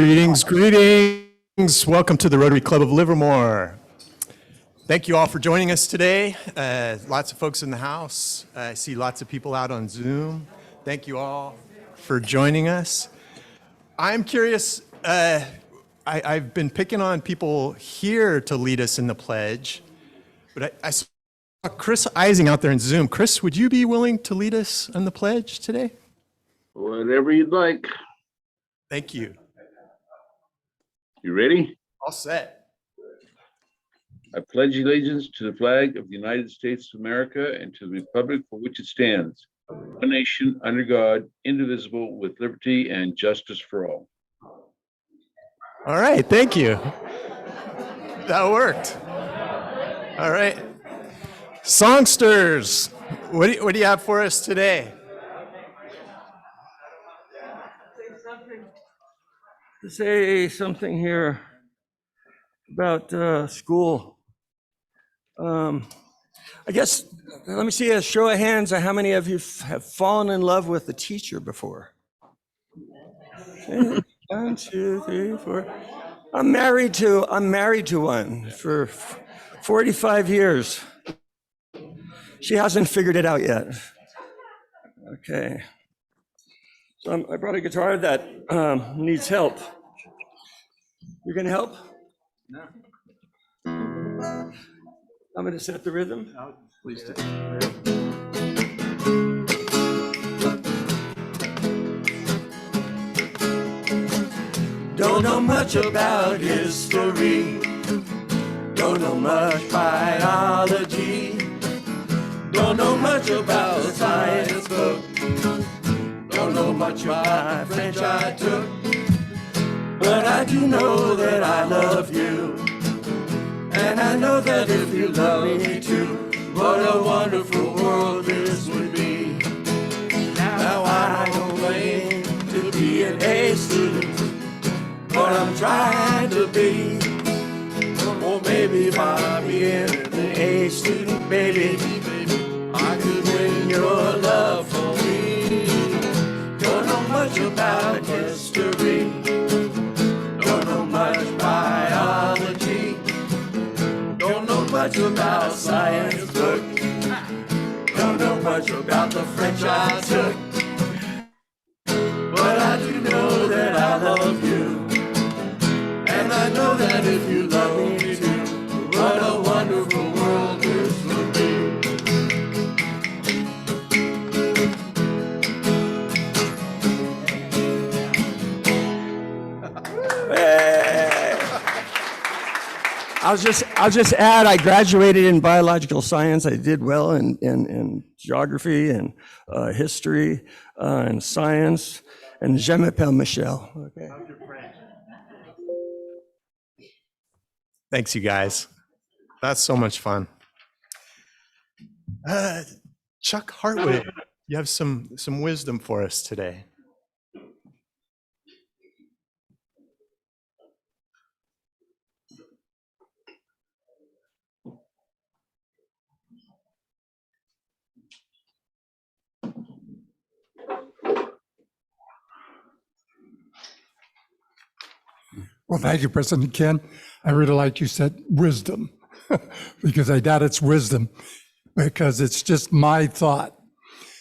Greetings. Welcome to the Rotary Club of Livermore. Thank you all for joining us today. Lots of folks in the house. I see lots of people out on Zoom. Thank you all for joining us. I'm curious, I've been picking on people here to lead us in the pledge, but I saw Chris Ising out there in Zoom. Chris, would you be willing to lead us in the pledge today? Whatever you'd like. Thank you. You ready? All set. I pledge allegiance to the flag of the United States of America and to the republic for which it stands, one nation under God, indivisible, with liberty and justice for all. All right, thank you. That worked. All right. Songsters, what do you have for us today? Say something here about school. I guess, let me see a show of hands of how many of you have fallen in love with a teacher before. Okay. 1, 2, 3, 4. I'm married to one for 45 years. She hasn't figured it out yet. Okay. So I brought a guitar that needs help. You're gonna help? No. I'm gonna set the rhythm. No, please do. Don't know much about history. Don't know much biology. Don't know much about science book. Don't know much about French I took, but I do know that I love you, and I know that if you love me too, what a wonderful world this would be. Now I don't claim to be an A student, but I'm trying to be. Or maybe by being an A student, baby, I could win your love for me. Don't know much about history, don't know much biology, don't know much about science book, don't know much about the French I took, but I do know that I love you, and I know that if you love me too, what a wonderful world this would be. I'll just add, I graduated in biological science. I did well in geography and history and science. And je m'appelle Michel. Okay. Thanks, you guys. That's so much fun. Chuck Hartwig, you have some wisdom for us today. Well, thank you, President Ken. I really like you said wisdom, because I doubt it's wisdom, because it's just my thought.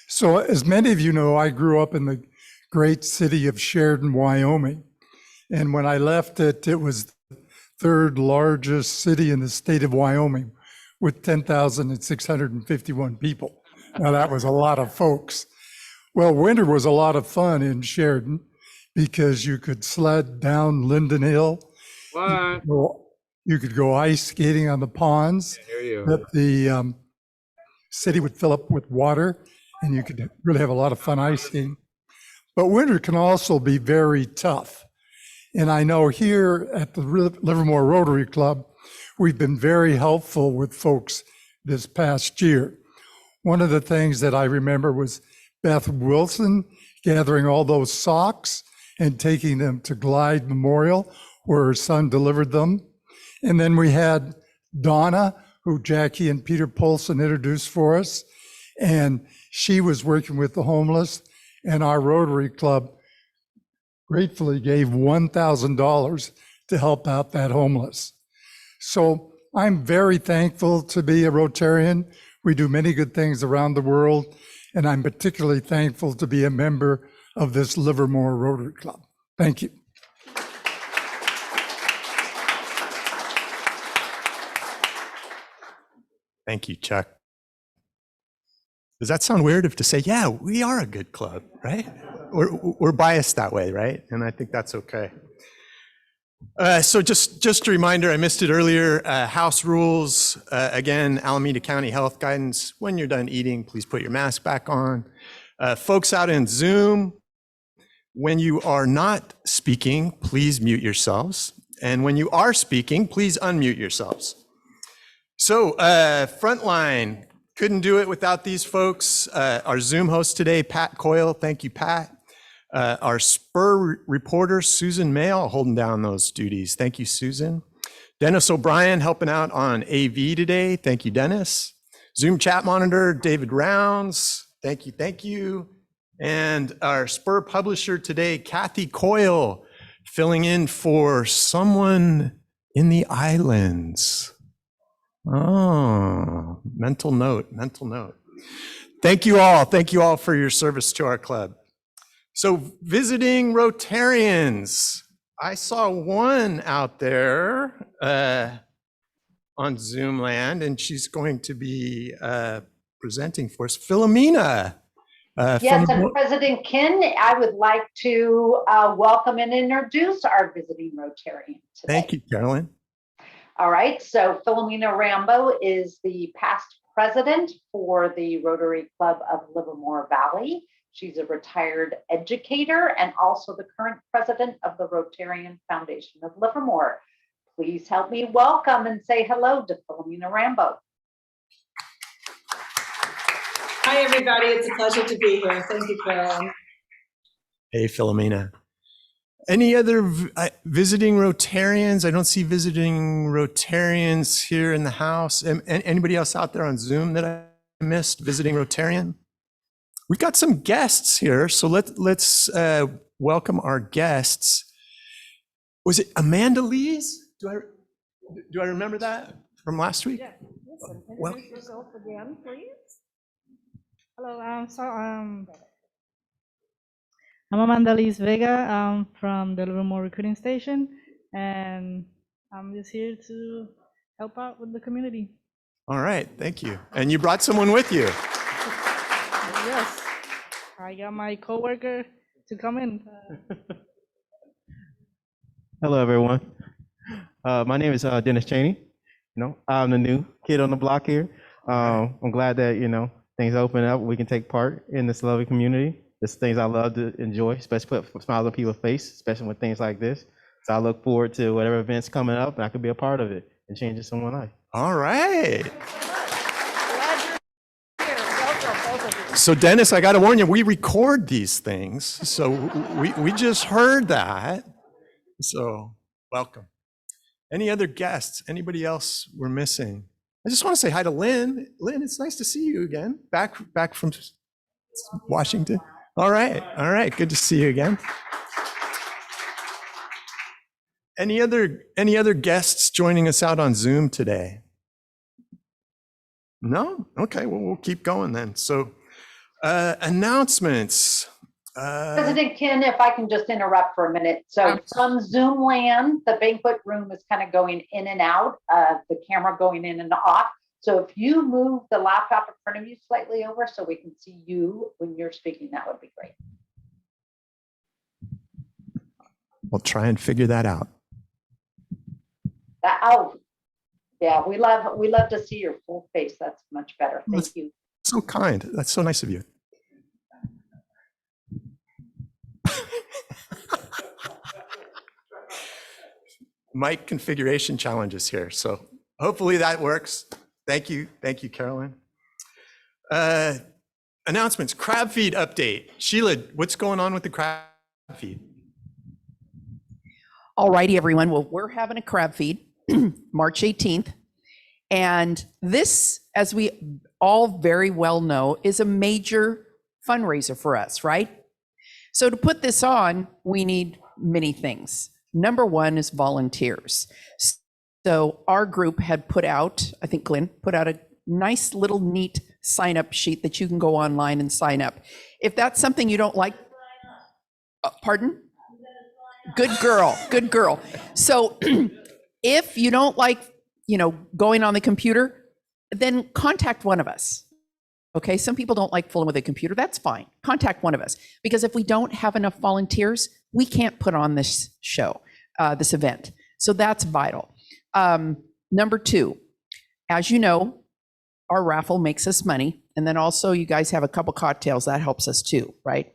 So as many of you know, I grew up in the great city of Sheridan, Wyoming. And when I left it, it was the third largest city in the state of Wyoming with 10,651 people. Now that was a lot of folks. Well, winter was a lot of fun in Sheridan, because you could sled down Linden Hill. You could go ice skating on the ponds that the city would fill up with water, and you could really have a lot of fun ice skating. But winter can also be very tough. And I know here at the Livermore Rotary Club, we've been very helpful with folks this past year. One of the things that I remember was Beth Wilson gathering all those socks and taking them to Glide Memorial, where her son delivered them. And then we had Donna, who Jackie and Peter Polson introduced for us. And she was working with the homeless, and our Rotary Club gratefully gave $1,000 to help out that homeless. So I'm very thankful to be a Rotarian. We do many good things around the world, and I'm particularly thankful to be a member of this Livermore Rotary Club. Thank you. Thank you, Chuck. Does that sound weird if to say, yeah, we are a good club, right? We're biased that way, right? And I think that's okay. So just a reminder, I missed it earlier, house rules. Again, Alameda County Health Guidance, when you're done eating, please put your mask back on. Folks out in Zoom, when you are not speaking, please mute yourselves. And when you are speaking, please unmute yourselves. So Frontline, couldn't do it without these folks. Our Zoom host today, Pat Coyle, thank you, Pat. Our Spur reporter, Susan Mail, holding down those duties. Thank you, Susan. Dennis O'Brien helping out on AV today. Thank you, Dennis. Zoom chat monitor, David Rounds. Thank you, thank you. And our Spur publisher today, Kathy Coyle, filling in for someone in the islands. Oh, mental note, mental note. Thank you all for your service to our club. So visiting Rotarians, I saw one out there on Zoom land, and she's going to be presenting for us, Philomena. Yes, and President Ken, I would like to welcome and introduce our visiting Rotarian today. Thank you, Carolyn. All right, so Philomena Rambo is the past president for the Rotary Club of Livermore Valley. She's a retired educator and also the current president of the Rotarian Foundation of Livermore. Please help me welcome and say hello to Philomena Rambo. Hi, everybody. It's a pleasure to be here. Thank you, Carolyn. Hey, Philomena. Any other visiting Rotarians? I don't see visiting Rotarians here in the house. Anybody else out there on Zoom that I missed visiting Rotarian? We've got some guests here, so let's welcome our guests. Was it Amanda Lees? Do I remember that from last week? Yeah. Listen, Well, introduce yourself again, please. Hello, I'm Amanda Liz Vega. From the Livermore Recruiting Station, and I'm just here to help out with the community. all right, thank you. And you brought someone with you. Yes, I got my coworker to come in. Hello, everyone. My name is Dennis Cheney. I'm the new kid on the block here. I'm glad that, things open up. We can take part in this lovely community. It's things I love to enjoy, especially put smiles on people's face, especially with things like this. So I look forward to whatever events coming up, and I could be a part of it and changing someone's life. All right. Welcome. So Dennis, I got to warn you, we record these things. So we just heard that. So welcome. Any other guests? Anybody else we're missing? I just want to say hi to Lynn. Lynn, it's nice to see you again. Back from Washington. All right. Good to see you again. Any other guests joining us out on Zoom today? No? Okay, well, we'll keep going then. So announcements. President Ken, if I can just interrupt for a minute. So from Zoom land, the banquet room is kind of going in and out, the camera going in and off. So if you move the laptop in front of you slightly over so we can see you when you're speaking, that would be great. We'll try and figure that out. Yeah, we love to see your full face. That's much better. Thank you. So kind. That's so nice of you. Mic configuration challenges here. So hopefully that works. Thank you, Carolyn. Announcements, crab feed update. Sheila, what's going on with the crab feed? All righty, everyone. Well, we're having a crab feed March 18th. And this, as we all very well know, is a major fundraiser for us, right? So to put this on, we need many things. Number one is volunteers. So our group had put out, I think Glenn put out a nice little neat sign up sheet that you can go online and sign up. If that's something you don't like, pardon? Good girl, good girl. So if you don't like, going on the computer, then contact one of us. Okay, some people don't like fooling with a computer. That's fine. Contact one of us, because if we don't have enough volunteers, we can't put on this show, this event. So that's vital. Number two, as you know, our raffle makes us money. And then also you guys have a couple cocktails, that helps us too, right?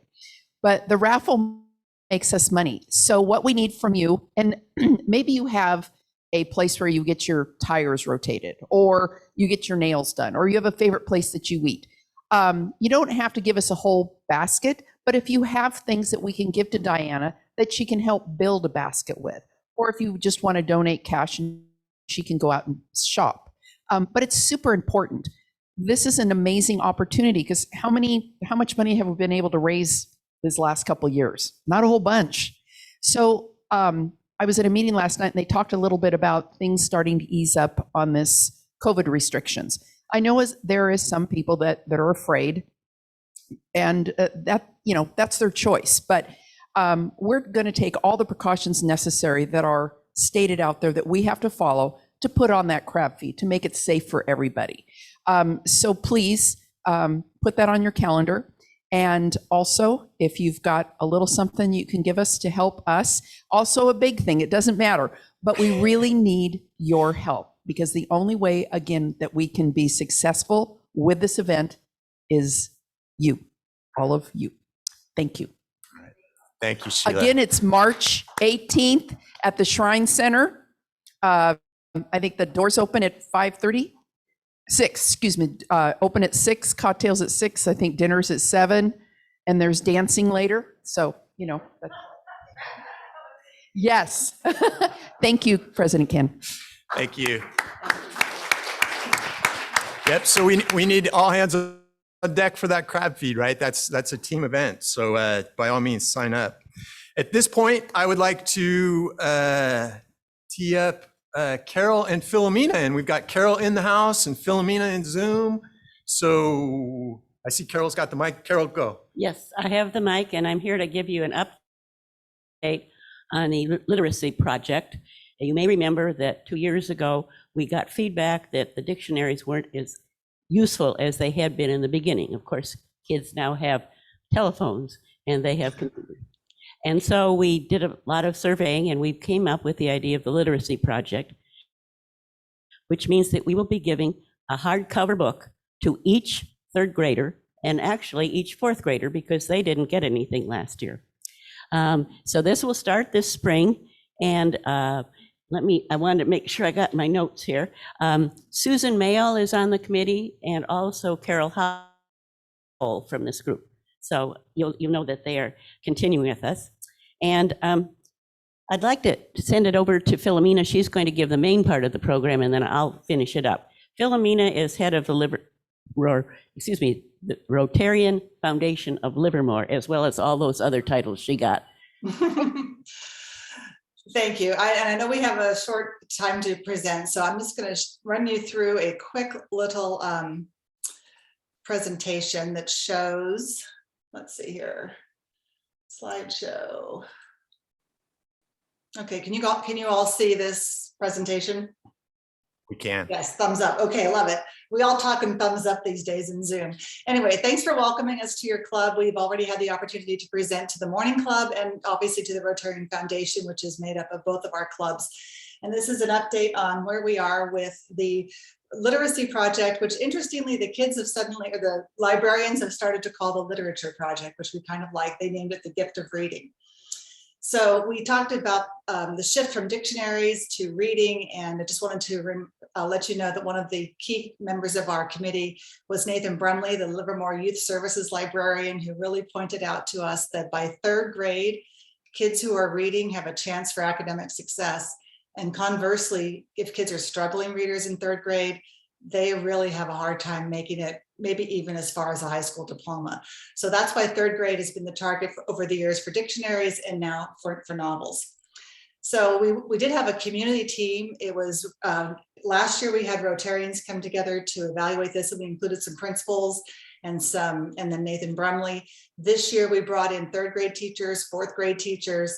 But the raffle makes us money. So what we need from you, and maybe you have a place where you get your tires rotated, or you get your nails done, or you have a favorite place that you eat. You don't have to give us a whole basket, but if you have things that we can give to Diana that she can help build a basket with, or if you just want to donate cash and she can go out and shop. But it's super important. This is an amazing opportunity, because how much money have we been able to raise these last couple of years? Not a whole bunch. So I was at a meeting last night and they talked a little bit about things starting to ease up on this COVID restrictions. I know there is some people that are afraid, and that's their choice. But we're going to take all the precautions necessary that are stated out there that we have to follow to put on that crab feed, to make it safe for everybody. So please put that on your calendar. And also, if you've got a little something you can give us to help us, also a big thing, it doesn't matter, but we really need your help, because the only way, again, that we can be successful with this event is you, all of you. Thank you. All right. Thank you, Sheila. Again, it's March 18th at the Shrine Center. I think the doors open at 5:30. 6, excuse me, open at 6, cocktails at 6, I think dinner's at 7, and there's dancing later. So, yes. Thank you, President Ken. Thank you. Yep, so we need all hands on deck for that crab feed, right? That's a team event. So by all means, sign up. At this point, I would like to tee up Carol and Philomena, and we've got Carol in the house and Philomena in Zoom. So I see Carol's got the mic. Carol, go. Yes, I have the mic, and I'm here to give you an update on the literacy project. You may remember that 2 years ago, we got feedback that the dictionaries weren't as useful as they had been in the beginning. Of course, kids now have telephones and they have computers. And so we did a lot of surveying, and we came up with the idea of the literacy project, which means that we will be giving a hardcover book to each third grader, and actually each fourth grader, because they didn't get anything last year. So this will start this spring, and I wanted to make sure I got my notes here. Susan Mayall is on the committee, and also Carol Howell from this group. So you'll know that they are continuing with us. And I'd like to send it over to Philomena. She's going to give the main part of the program, and then I'll finish it up. Philomena is head of the Rotarian Foundation of Livermore, as well as all those other titles she got. Thank you. I know we have a short time to present, so I'm just going to run you through a quick little presentation that shows, let's see here, slideshow. Okay, can you all see this presentation? We can. Yes, thumbs up. Okay, love it. We all talk in thumbs up these days in Zoom. Anyway, thanks for welcoming us to your club. We've already had the opportunity to present to the Morning Club and obviously to the Rotarian Foundation, which is made up of both of our clubs. And this is an update on where we are with the literacy project, which interestingly, the kids have suddenly, or the librarians have started to call the literature project, which we kind of like. They named it the gift of reading. So we talked about the shift from dictionaries to reading, and I just wanted to let you know that one of the key members of our committee was Nathan Brumley, the Livermore Youth Services librarian, who really pointed out to us that by third grade, kids who are reading have a chance for academic success. And conversely, if kids are struggling readers in third grade, they really have a hard time making it maybe even as far as a high school diploma. So that's why third grade has been the target over the years for dictionaries and now for novels. So we did have a community team. It was last year we had Rotarians come together to evaluate this, and we included some principals and then Nathan Brumley. This year we brought in third grade teachers, fourth grade teachers.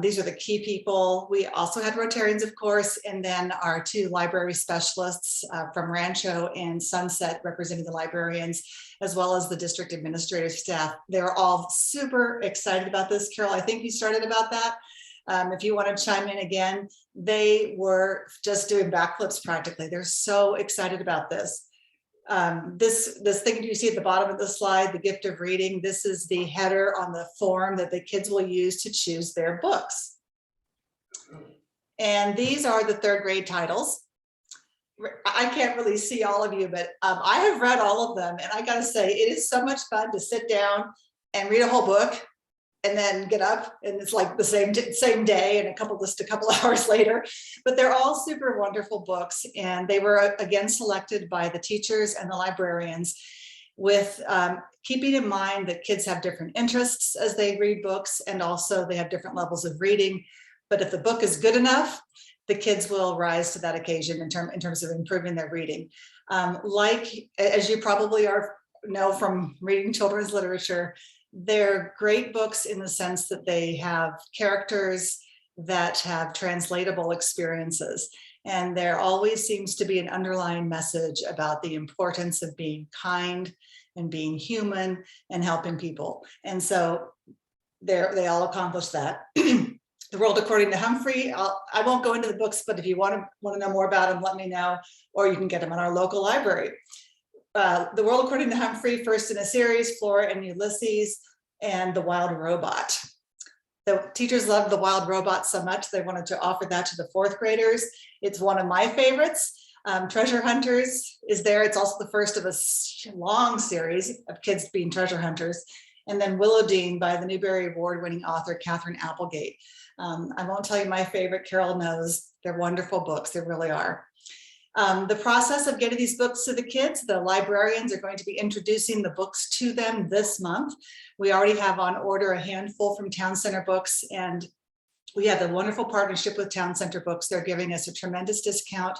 These are the key people. We also had Rotarians, of course, and then our 2 library specialists from Rancho and Sunset representing the librarians, as well as the district administrative staff. They're all super excited about this. Carol, I think you started about that. If you want to chime in again, they were just doing backflips practically. They're so excited about this. This thing you see at the bottom of the slide, the gift of reading, this is the header on the form that the kids will use to choose their books. And these are the third grade titles. I can't really see all of you, but I have read all of them. And I gotta say, it is so much fun to sit down and read a whole book and then get up, and it's like the same day and just a couple hours later. But they're all super wonderful books, and they were again selected by the teachers and the librarians with keeping in mind that kids have different interests as they read books, and also they have different levels of reading. But if the book is good enough, the kids will rise to that occasion in terms of improving their reading. Like, as you probably know from reading children's literature, they're great books in the sense that they have characters that have translatable experiences. And there always seems to be an underlying message about the importance of being kind and being human and helping people. And so they all accomplish that. The World According to Humphrey, I won't go into the books, but if you want to know more about them, let me know, or you can get them in our local library. The World According to Humphrey, first in a series, Flora and Ulysses, and The Wild Robot. The teachers loved The Wild Robot so much, they wanted to offer that to the fourth graders. It's one of my favorites. Treasure Hunters is there. It's also the first of a long series of kids being treasure hunters. And then Willowdene by the Newbery Award-winning author, Catherine Applegate. I won't tell you my favorite, Carol knows. They're wonderful books, they really are. The process of getting these books to the kids, the librarians are going to be introducing the books to them this month. We already have on order a handful from Town Center Books, and we have a wonderful partnership with Town Center Books. They're giving us a tremendous discount.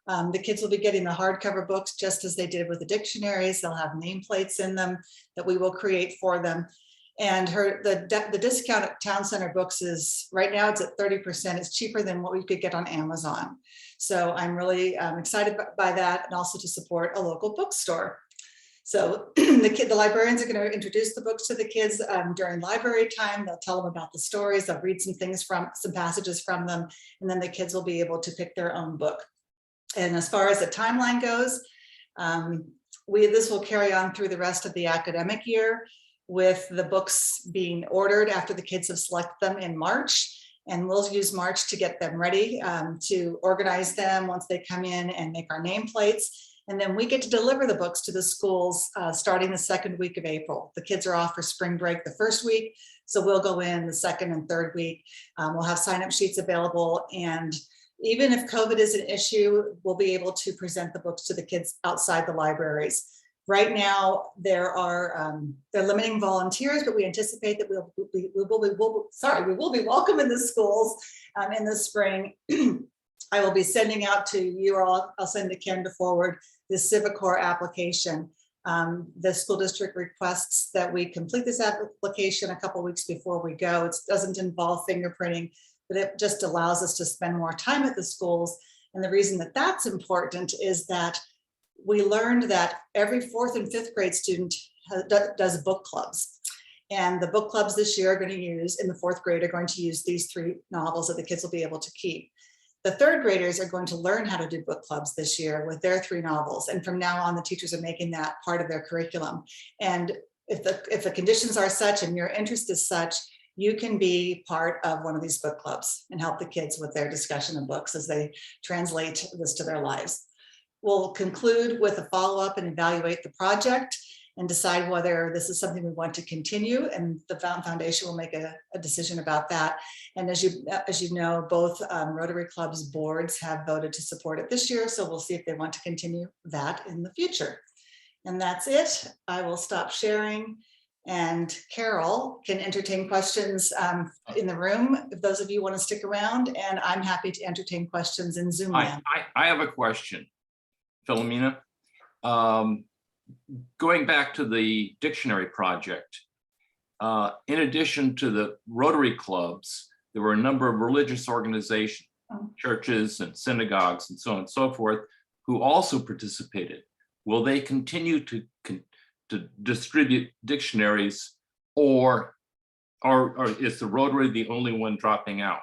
The kids will be getting the hardcover books just as they did with the dictionaries. They'll have nameplates in them that we will create for them. And the discount at Town Center Books is, right now it's at 30%. It's cheaper than what we could get on Amazon. So I'm really excited by that, and also to support a local bookstore. So the librarians are going to introduce the books to the kids during library time. They'll tell them about the stories. They'll read some passages from them, and then the kids will be able to pick their own book. And as far as the timeline goes, this will carry on through the rest of the academic year, with the books being ordered after the kids have selected them in March. And we'll use March to get them ready, to organize them once they come in and make our nameplates. And then we get to deliver the books to the schools starting the second week of April. The kids are off for spring break the first week, so we'll go in the second and third week. We'll have sign-up sheets available, and even if COVID is an issue, we'll be able to present the books to the kids outside the libraries. Right now, they're limiting volunteers, but we anticipate that we will be welcome in the schools in the spring. I will be sending out to you all, I'll send to Ken to forward the Civic Corps application. The school district requests that we complete this application a couple weeks before we go. It doesn't involve fingerprinting, but it just allows us to spend more time at the schools. And the reason that that's important is that we learned that every fourth and fifth grade student does book clubs. And the book clubs this year are going to use, in the fourth grade, are going to use these 3 novels that the kids will be able to keep. The third graders are going to learn how to do book clubs this year with their 3 novels. And from now on, the teachers are making that part of their curriculum. And if the conditions are such and your interest is such, you can be part of one of these book clubs and help the kids with their discussion of books as they translate this to their lives. We'll conclude with a follow-up and evaluate the project and decide whether this is something we want to continue, and the foundation will make a decision about that. And as you know, both Rotary Club's boards have voted to support it this year, so we'll see if they want to continue that in the future. And that's it. I will stop sharing. And Carol can entertain questions in the room, if those of you want to stick around, and I'm happy to entertain questions in Zoom land. I have a question, Philomena. Going back to the dictionary project, in addition to the Rotary clubs, there were a number of religious organizations, churches and synagogues and so on and so forth, who also participated. Will they continue to distribute dictionaries, or is the Rotary the only one dropping out?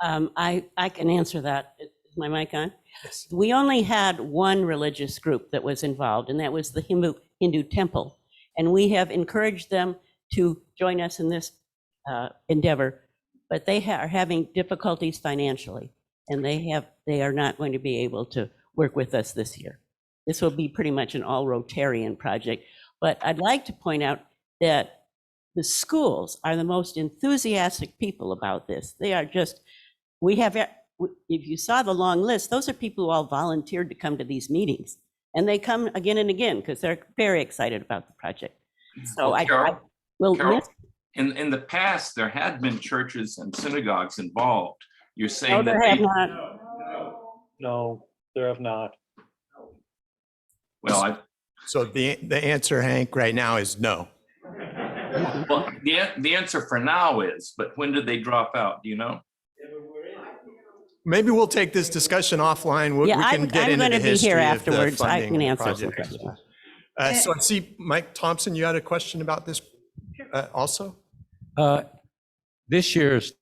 I can answer that. Is my mic on? Yes. We only had one religious group that was involved, and that was the Hindu temple. And we have encouraged them to join us in this endeavor, but they are having difficulties financially, and they are not going to be able to work with us this year. This will be pretty much an all Rotarian project. But I'd like to point out that the schools are the most enthusiastic people about this. They are just, if you saw the long list, those are people who all volunteered to come to these meetings. And they come again and again because they're very excited about the project. So Carol, in the past, there had been churches and synagogues involved. You're saying that they... No, there have not. Well, So the answer, Hank, right now is no. well, the answer for now is, but when did they drop out? Do you know? Maybe we'll take this discussion offline. We can get into the history of the funding. I'm going to be here afterwards. I can answer some questions. So I see, Mike Thompson, you had a question about this also? This year is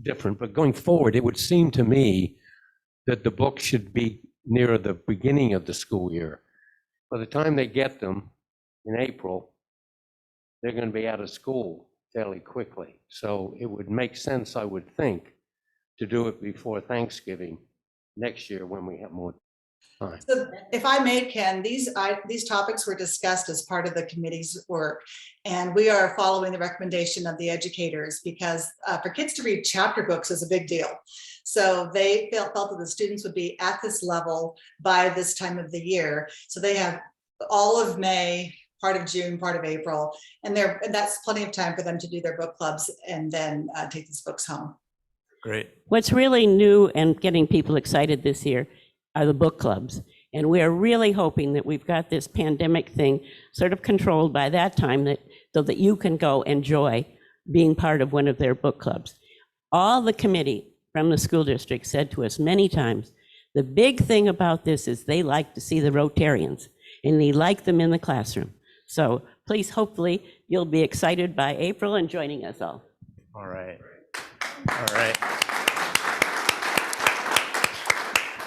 different, but going forward, it would seem to me that the book should be near the beginning of the school year. By the time they get them in April, they're going to be out of school fairly quickly. So it would make sense, I would think, to do it before Thanksgiving next year when we have more time. So if I may, Ken, these topics were discussed as part of the committee's work, and we are following the recommendation of the educators because for kids to read chapter books is a big deal. So they felt that the students would be at this level by this time of the year. So they have all of May, part of June, part of April, and that's plenty of time for them to do their book clubs and then take these books home. Great. What's really new and getting people excited this year are the book clubs. And we are really hoping that we've got this pandemic thing sort of controlled by that time, so that you can go enjoy being part of one of their book clubs. All the committee from the school district said to us many times, the big thing about this is they like to see the Rotarians and they like them in the classroom. So please, hopefully, you'll be excited by April and joining us all. All right. All right.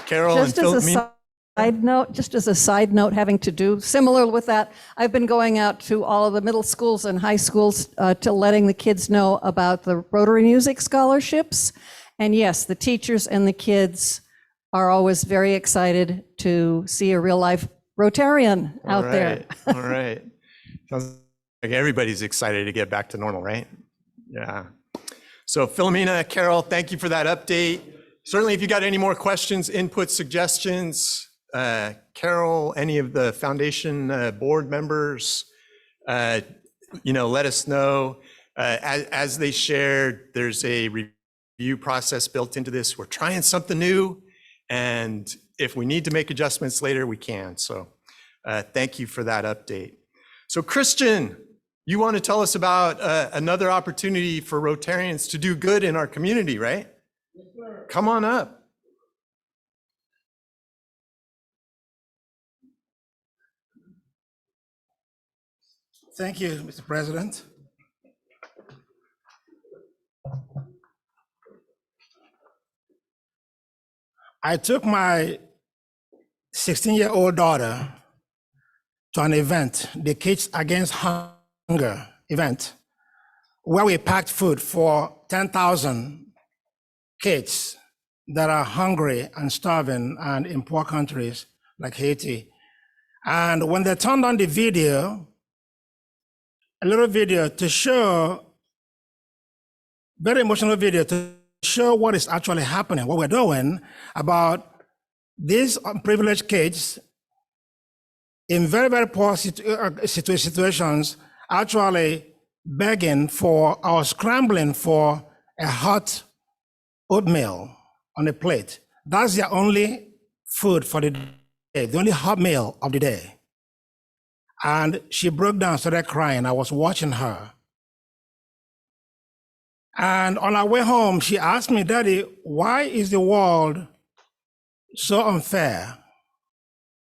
Carol and Philomena. Just as a side note, having to do similar with that, I've been going out to all of the middle schools and high schools to letting the kids know about the Rotary Music Scholarships. And yes, the teachers and the kids are always very excited to see a real life Rotarian out there. All right. Sounds like everybody's excited to get back to normal, right? Yeah. So Philomena, Carol, thank you for that update. Certainly, if you got any more questions, input, suggestions, Carol, any of the foundation board members, let us know. As they shared, there's a review process built into this. We're trying something new, and if we need to make adjustments later, we can. So thank you for that update. So Christian, you want to tell us about another opportunity for Rotarians to do good in our community, right? Yes, sir. Come on up. Thank you, Mr. President. I took my 16-year-old daughter to an event, the Kids Against Hunger event, where we packed food for 10,000 kids that are hungry and starving and in poor countries like Haiti. And when they turned on the video, a little video to show, very emotional video to show what is actually happening, what we're doing about these privileged kids in very, very poor situations, actually begging for or scrambling for a hot oatmeal on a plate. That's their only food for the day, the only hot meal of the day. And she broke down, started crying. I was watching her. And on our way home, she asked me, Daddy, why is the world so unfair?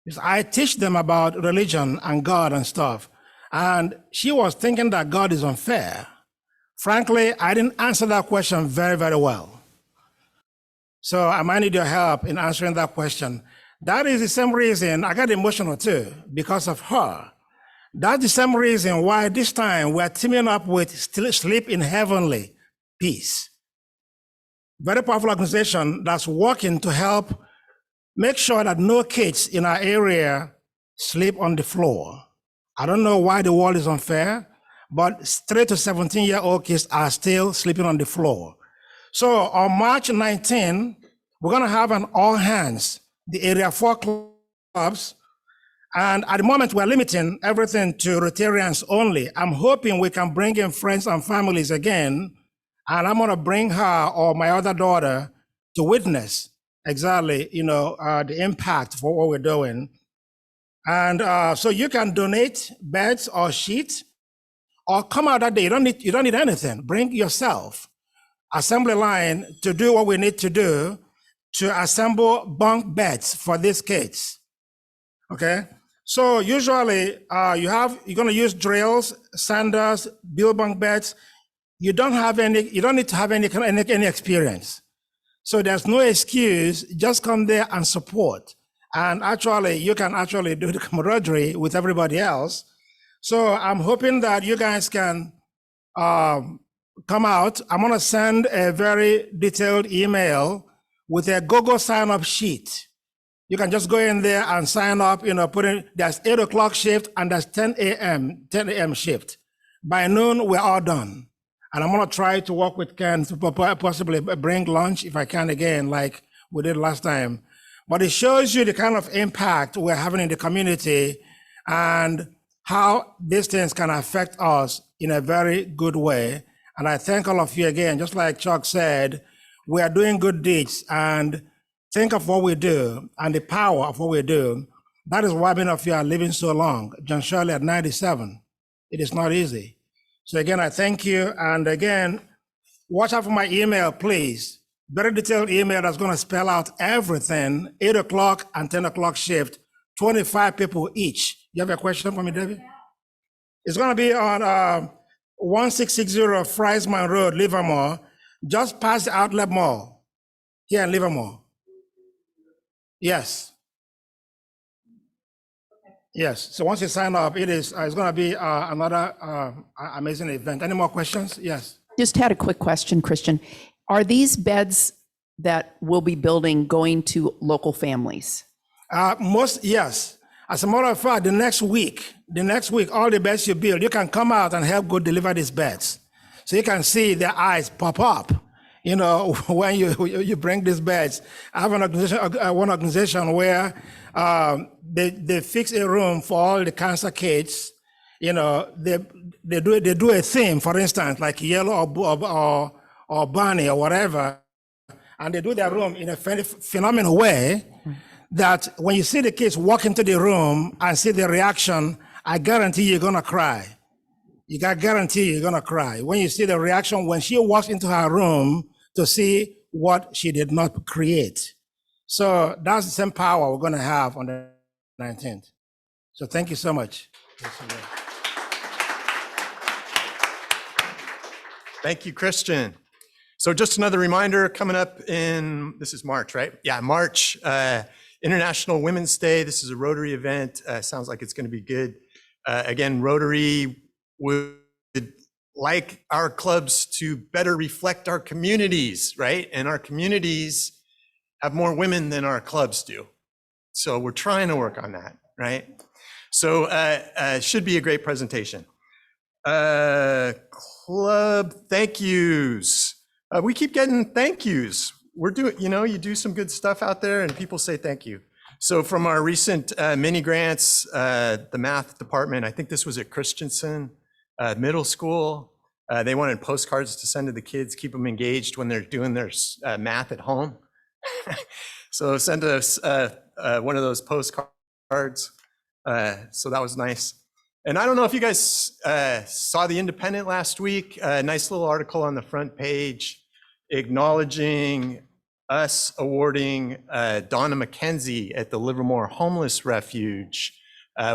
Because I teach them about religion and God and stuff. And she was thinking that God is unfair. Frankly, I didn't answer that question very, very well. So I might need your help in answering that question. That is the same reason I got emotional too, because of her. That's the same reason why this time we're teaming up with Sleep in Heavenly Peace. Very powerful organization that's working to help make sure that no kids in our area sleep on the floor. I don't know why the world is unfair, but 3 to 17-year-old kids are still sleeping on the floor. So on March 19, we're gonna have an all hands, the Area 4 clubs. And at the moment, we're limiting everything to Rotarians only. I'm hoping we can bring in friends and families again. And I'm gonna bring her or my other daughter to witness exactly, the impact for what we're doing. And so you can donate beds or sheets or come out that day. You don't need anything. Bring yourself. Assembly line to do what we need to do to assemble bunk beds for these kids. Okay? So usually you're gonna use drills, sanders, build bunk beds. You don't need to have any experience. So there's no excuse, just come there and support. And actually, you can actually do the camaraderie with everybody else. So I'm hoping that you guys can come out. I'm gonna send a very detailed email with a Google sign-up sheet. You can just go in there and sign up, there's 8 o'clock shift and there's 10 a.m. shift. By noon, we're all done. And I'm gonna try to work with Ken to possibly bring lunch if I can again, like we did last time. But it shows you the kind of impact we're having in the community and how these things can affect us in a very good way. And I thank all of you again, just like Chuck said, we are doing good deeds and think of what we do and the power of what we do. That is why many of you are living so long. John Shirley at 97. It is not easy. So again, I thank you. And again, watch out for my email, please. Very detailed email that's going to spell out everything, 8 o'clock and 10 o'clock shift, 25 people each. You have a question for me, David? It's going to be on 1660 Friesman Road, Livermore, just past the Outlet Mall here in Livermore. Yes. Yes. So once you sign up, it's going to be another amazing event. Any more questions? Yes. Just had a quick question, Christian. Are these beds that we'll be building going to local families? Yes. As a matter of fact, the next week, all the beds you build, you can come out and help go deliver these beds. So you can see their eyes pop up, when you bring these beds. I have one organization where they fix a room for all the cancer kids. They do a theme, for instance, like yellow or bunny or whatever, and they do their room in a phenomenal way that when you see the kids walk into the room and see the reaction, I guarantee you're gonna cry. You got guarantee you're gonna cry. When you see the reaction, when she walks into her room to see what she did not create. So that's the same power we're gonna have on the 19th. So thank you so much. Thank you, Christian. So just another reminder coming up this is March, right? Yeah, March, International Women's Day. This is a Rotary event. Sounds like it's going to be good. Again, Rotary would like our clubs to better reflect our communities, right? And our communities have more women than our clubs do. So we're trying to work on that, right? So should be a great presentation. Club thank yous. We keep getting thank yous. We're doing, you do some good stuff out there and people say thank you. So from our recent mini grants, the math department, I think this was at Christensen Middle School. They wanted postcards to send to the kids, keep them engaged when they're doing their math at home. So send us one of those postcards. So that was nice. And I don't know if you guys saw The Independent last week, a nice little article on the front page acknowledging us awarding Donna McKenzie at the Livermore Homeless Refuge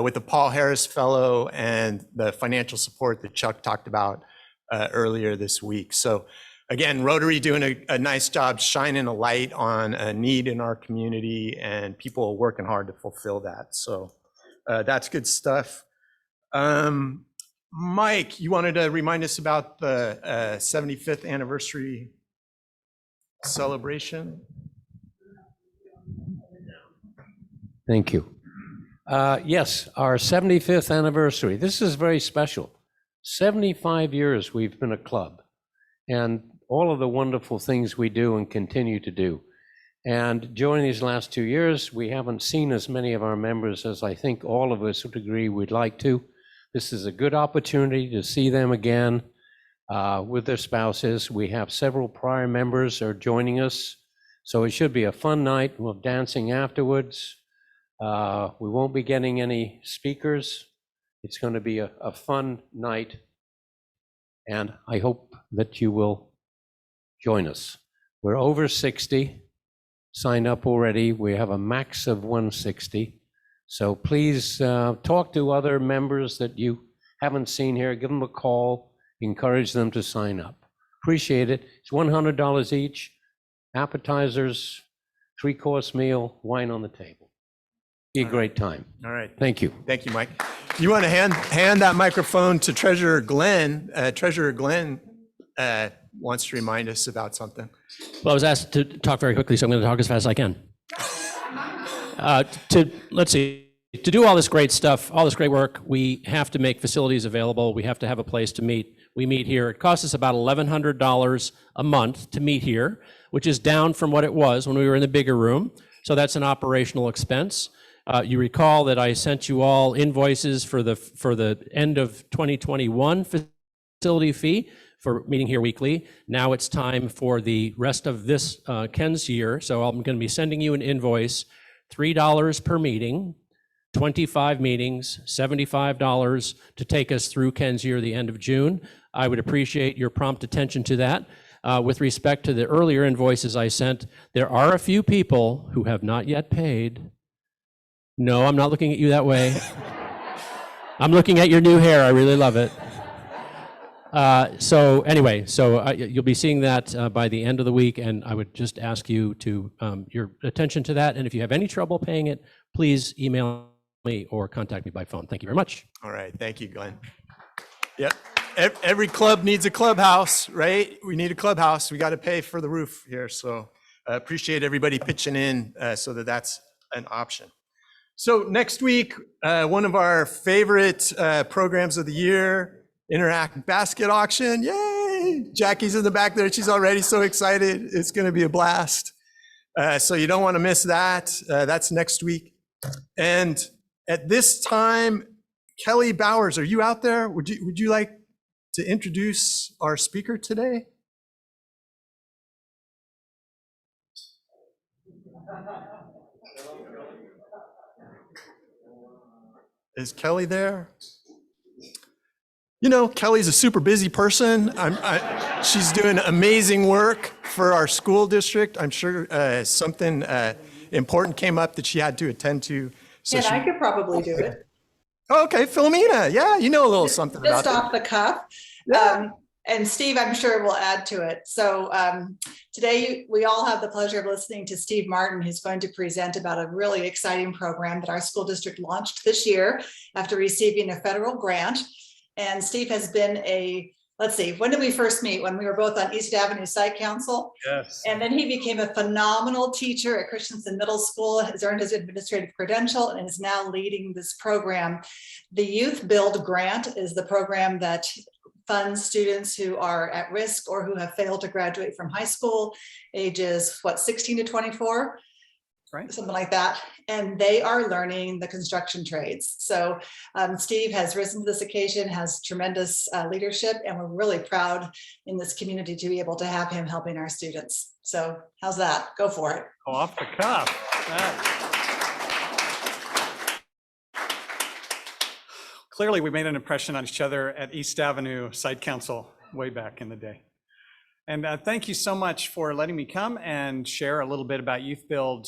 with the Paul Harris Fellow and the financial support that Chuck talked about earlier this week. So again, Rotary doing a nice job shining a light on a need in our community, and people are working hard to fulfill that. So that's good stuff. Mike, you wanted to remind us about the 75th anniversary celebration? Thank you. Yes, our 75th anniversary. This is very special. 75 years we've been a club, and all of the wonderful things we do and continue to do. And during these last 2 years, we haven't seen as many of our members as I think all of us would agree we'd like to. This is a good opportunity to see them again with their spouses. We have several prior members are joining us, so it should be a fun night. We'll have dancing afterwards. We won't be getting any speakers. It's going to be a fun night, and I hope that you will join us. We're over 60 signed up already. We have a max of 160. So please talk to other members that you haven't seen here. Give them a call. Encourage them to sign up. Appreciate it. It's $100 each. Appetizers, 3-course meal, wine on the table. Be a great time. All right. Thank you. Thank you, Mike. You want to hand that microphone to Treasurer Glenn. Treasurer Glenn wants to remind us about something. Well, I was asked to talk very quickly, so I'm going to talk as fast as I can. Let's see. To do all this great stuff, all this great work, we have to make facilities available. We have to have a place to meet. We meet here. It costs us about $1,100 a month to meet here, which is down from what it was when we were in the bigger room. So that's an operational expense. You recall that I sent you all invoices for the end of 2021 facility fee for meeting here weekly. Now it's time for the rest of this Ken's year. So I'm going to be sending you an invoice, $3 per meeting, 25 meetings, $75 to take us through Ken's year, the end of June. I would appreciate your prompt attention to that. With respect to the earlier invoices I sent, there are a few people who have not yet paid. No, I'm not looking at you that way. I'm looking at your new hair. I really love it. So anyway, you'll be seeing that by the end of the week, and I would just ask you to your attention to that. And if you have any trouble paying it, please email me or contact me by phone. Thank you very much. All right. Thank you, Glenn. Yep. Every club needs a clubhouse, right? We need a clubhouse. We got to pay for the roof here. So appreciate everybody pitching in so that that's an option. So next week, one of our favorite programs of the year, Interact Basket Auction. Yay! Jackie's in the back there. She's already so excited. It's going to be a blast. So you don't want to miss that. That's next week. And at this time, Kelly Bowers, are you out there? Would you like to introduce our speaker today? Is Kelly there? You know, Kelly's a super busy person. She's doing amazing work for our school district. I'm sure something important came up that she had to attend to. So I could probably do it. Okay, Philomena. Yeah, you know a little something about it. Just off the cuff. Yeah. And Steve, I'm sure will add to it. So today we all have the pleasure of listening to Steve Martin, who's going to present about a really exciting program that our school district launched this year after receiving a federal grant. And Steve has been let's see, when did we first meet? When we were both on East Avenue Site Council. Yes. And then he became a phenomenal teacher at Christensen Middle School, has earned his administrative credential, and is now leading this program. The Youth Build Grant is the program that funds students who are at risk or who have failed to graduate from high school, ages 16 to 24? right? Something like that. And they are learning the construction trades. So Steve has risen to this occasion, has tremendous leadership, and we're really proud in this community to be able to have him helping our students. So how's that? Go for it. Oh, off the cuff. Clearly, we made an impression on each other at East Avenue Site Council way back in the day. And thank you so much for letting me come and share a little bit about Youth Build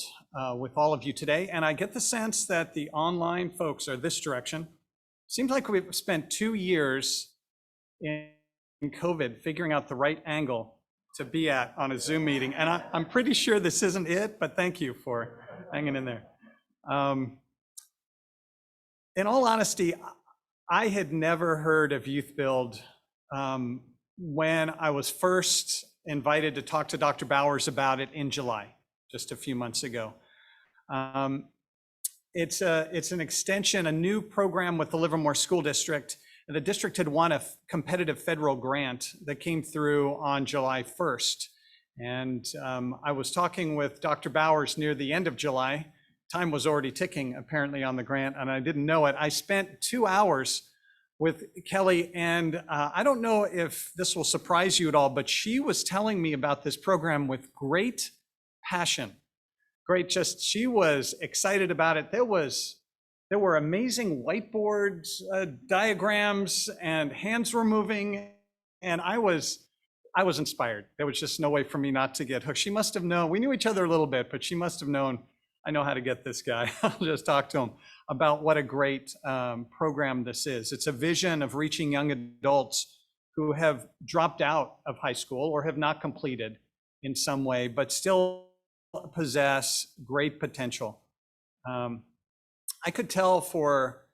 with all of you today. And I get the sense that the online folks are this direction. Seems like we've spent 2 years in COVID figuring out the right angle to be at on a Zoom meeting. And I'm pretty sure this isn't it, but thank you for hanging in there. In all honesty, I had never heard of Youth Build when I was first invited to talk to Dr. Bowers about it in July, just a few months ago. It's an extension, a new program with the Livermore School District. The district had won a competitive federal grant that came through on July 1st. And I was talking with Dr. Bowers near the end of July. Time was already ticking apparently on the grant, and I didn't know it. I spent 2 hours with Kelly, and I don't know if this will surprise you at all, but she was telling me about this program with great passion. She was excited about it. There were amazing whiteboards, diagrams, and hands were moving, and I was inspired. There was just no way for me not to get hooked. She must have known, we knew each other a little bit, but she must have known, I know how to get this guy. I'll just talk to him about what a great program this is. It's a vision of reaching young adults who have dropped out of high school or have not completed in some way, but still possess great potential. I could tell for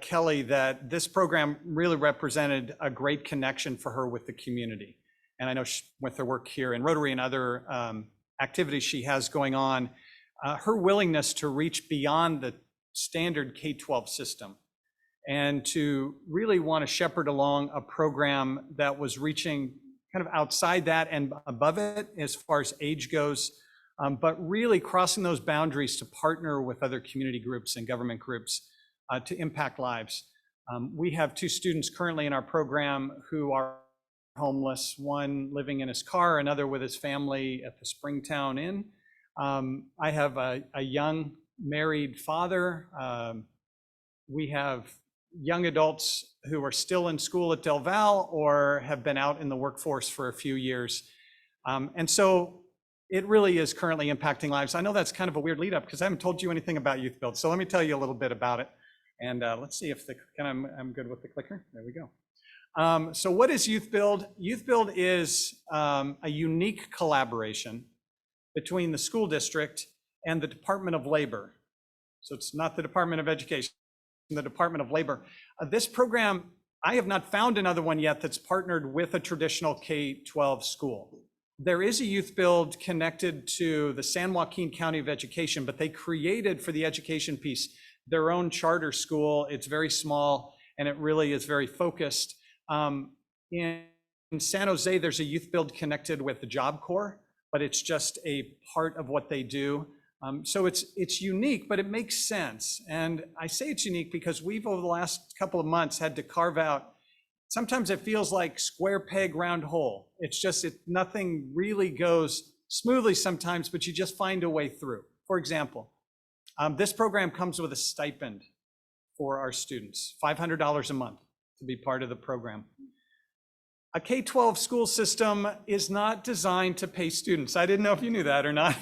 Kelly that this program really represented a great connection for her with the community. And I know with her work here in Rotary and other activities she has going on, her willingness to reach beyond the standard K-12 system and to really want to shepherd along a program that was reaching kind of outside that and above it as far as age goes, but really crossing those boundaries to partner with other community groups and government groups to impact lives. We have 2 students currently in our program who are homeless, one living in his car, another with his family at the Springtown Inn. I have a young married father. We have young adults who are still in school at Del Val or have been out in the workforce for a few years. And so it really is currently impacting lives. I know that's kind of a weird lead up because I haven't told you anything about Youth Build. So let me tell you a little bit about it. And let's see if I'm good with the clicker. There we go. So what is Youth Build? Youth Build is a unique collaboration between the school district and the Department of Labor. So it's not the Department of Education, the Department of Labor. This program, I have not found another one yet that's partnered with a traditional K-12 school. There is a Youth Build connected to the San Joaquin County of Education, but they created for the education piece their own charter school. It's very small and it really is very focused. In San Jose, there's a Youth Build connected with the Job Corps, but it's just a part of what they do. So it's unique, but it makes sense. And I say it's unique because we've over the last couple of months had to carve out, sometimes it feels like square peg, round hole. It's just, nothing really goes smoothly sometimes, but you just find a way through. For example, this program comes with a stipend for our students, $500 a month to be part of the program. A K-12 school system is not designed to pay students. I didn't know if you knew that or not.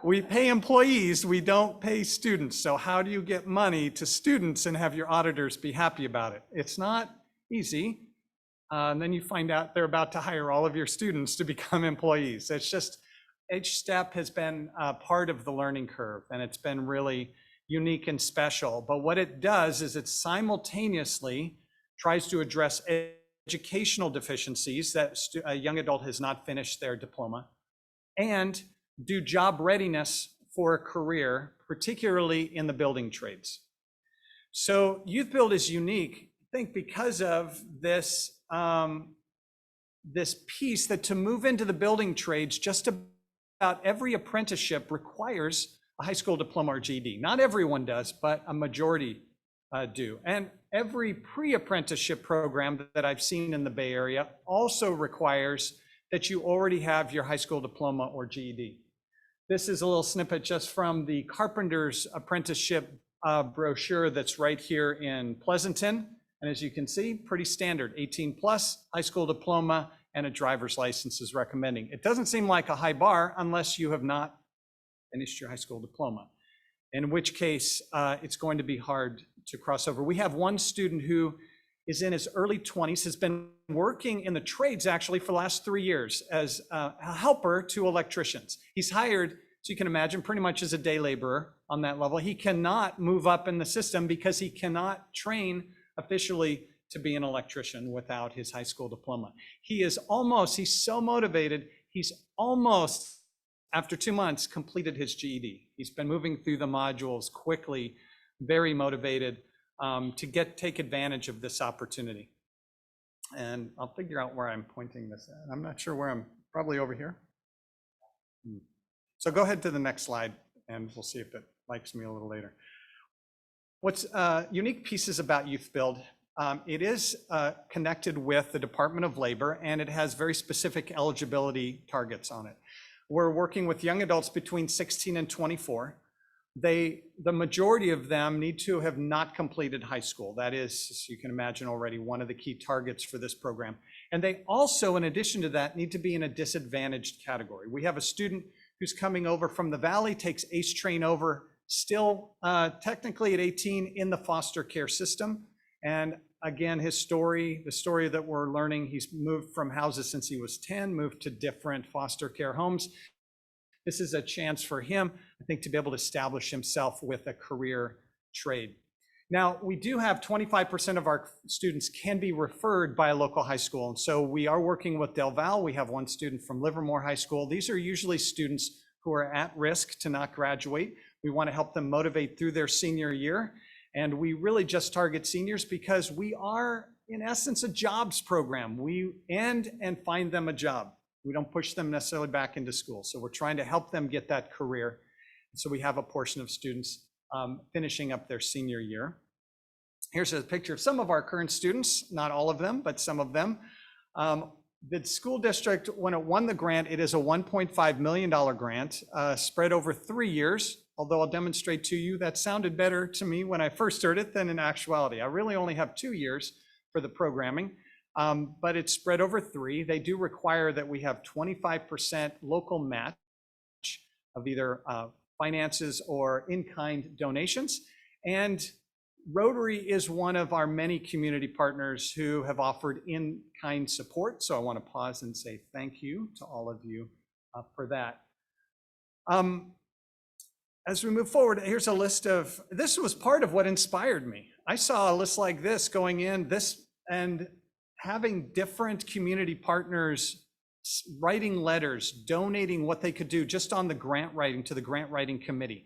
We pay employees, we don't pay students. So how do you get money to students and have your auditors be happy about it? It's not easy. And then you find out they're about to hire all of your students to become employees. It's just, each step has been part of the learning curve, and it's been really unique and special. But what it does is it simultaneously tries to address educational deficiencies that a young adult has not finished their diploma, and do job readiness for a career, particularly in the building trades. So Youth Build is unique, I think, because of this, this piece that to move into the building trades, just every apprenticeship requires a high school diploma or GED. Not everyone does, but a majority do. And every pre-apprenticeship program that I've seen in the Bay Area also requires that you already have your high school diploma or GED. This is a little snippet just from the Carpenter's Apprenticeship brochure that's right here in Pleasanton. And as you can see, pretty standard, 18 plus, high school diploma, and a driver's license is recommending. It doesn't seem like a high bar unless you have not finished your high school diploma, in which case it's going to be hard to cross over. We have one student who is in his early 20s, has been working in the trades actually for the last 3 years as a helper to electricians. He's hired, so you can imagine, pretty much as a day laborer on that level. He cannot move up in the system because he cannot train officially to be an electrician without his high school diploma. He's so motivated, he's almost, after 2 months, completed his GED. He's been moving through the modules quickly, very motivated to take advantage of this opportunity. And I'll figure out where I'm pointing this at. I'm not sure where I'm, probably over here. So go ahead to the next slide and we'll see if it likes me a little later. What's unique pieces about Youth Build, it is connected with the Department of Labor and it has very specific eligibility targets on it. We're working with young adults between 16 and 24. The majority of them need to have not completed high school. That is, as you can imagine already, one of the key targets for this program. And they also, in addition to that, need to be in a disadvantaged category. We have a student who's coming over from the Valley, takes ACE train over, still technically at 18 in the foster care system. And again, his story, the story that we're learning, he's moved from houses since he was 10, moved to different foster care homes. This is a chance for him, I think, to be able to establish himself with a career trade. Now, we do have 25% of our students can be referred by a local high school. And so we are working with Del Val. We have one student from Livermore High School. These are usually students who are at risk to not graduate. We want to help them motivate through their senior year. And we really just target seniors because we are, in essence, a jobs program. We end and find them a job. We don't push them necessarily back into school. So we're trying to help them get that career. So we have a portion of students finishing up their senior year. Here's a picture of some of our current students, not all of them, but some of them. The school district, when it won the grant, it is a $1.5 million grant spread over 3 years. Although I'll demonstrate to you that sounded better to me when I first heard it than in actuality. I really only have 2 years for the programming, but it's spread over 3. They do require that we have 25% local match of either finances or in-kind donations. And Rotary is one of our many community partners who have offered in-kind support. So I want to pause and say thank you to all of you for that. As we move forward, here's a list of, this was part of what inspired me. I saw a list like this going in, this and having different community partners writing letters, donating what they could do just on the grant writing to the grant writing committee.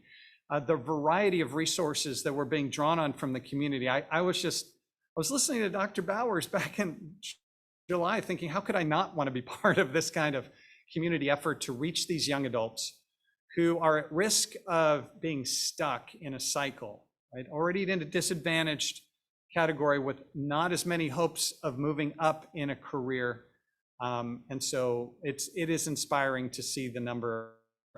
The variety of resources that were being drawn on from the community. I was listening to Dr. Bowers back in July thinking, how could I not want to be part of this kind of community effort to reach these young adults who are at risk of being stuck in a cycle, right? Already in a disadvantaged category with not as many hopes of moving up in a career. And so it is inspiring to see the number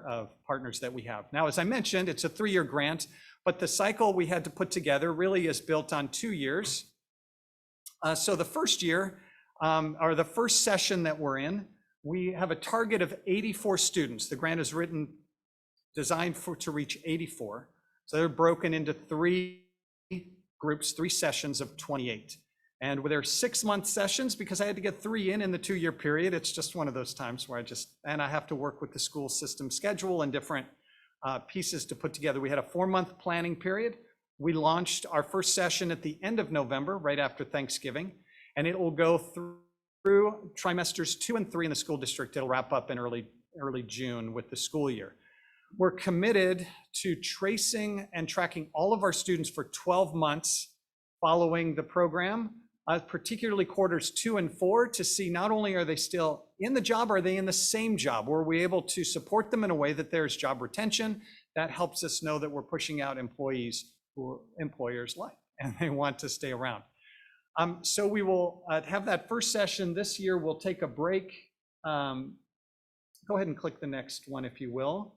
of partners that we have. Now, as I mentioned, it's a 3-year grant, but the cycle we had to put together really is built on 2 years. So the first year, or the first session that we're in, we have a target of 84 students. The grant is designed to reach 84. So they're broken into 3 groups, 3 sessions of 28. And with their 6-month sessions, because I had to get 3 in the 2-year period, it's just one of those times where I have to work with the school system schedule and different pieces to put together. We had a 4-month planning period. We launched our first session at the end of November, right after Thanksgiving, and it will go through trimesters 2 and 3 in the school district. It'll wrap up in early June with the school year. We're committed to tracing and tracking all of our students for 12 months following the program, particularly quarters 2 and 4, to see not only are they still in the job? Are they in the same job? Were we able to support them in a way that there's job retention? That helps us know that we're pushing out employees who employers like and they want to stay around. So we will have that first session this year. We'll take a break. Go ahead and click the next one if you will.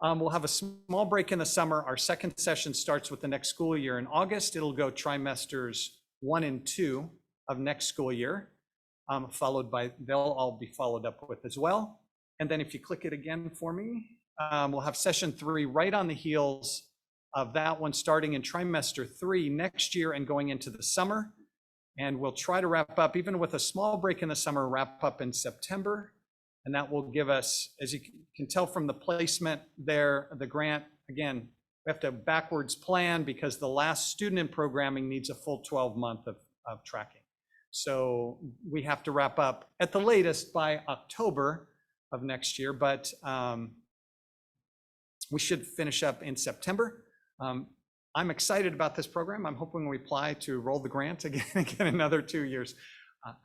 We'll have a small break in the summer. Our second session starts with the next school year in August. It'll go trimesters 1 and 2 of next school year, followed by, they'll all be followed up with as well. And then if you click it again for me, we'll have session 3 right on the heels of that one, starting in trimester 3 next year and going into the summer. And we'll try to wrap up, even with a small break in the summer, wrap up in September. And that will give us, as you can tell from the placement there, the grant, again, we have to backwards plan because the last student in programming needs a full 12-month of tracking. So we have to wrap up at the latest by October of next year, but we should finish up in September. I'm excited about this program. I'm hoping we apply to roll the grant again another 2 years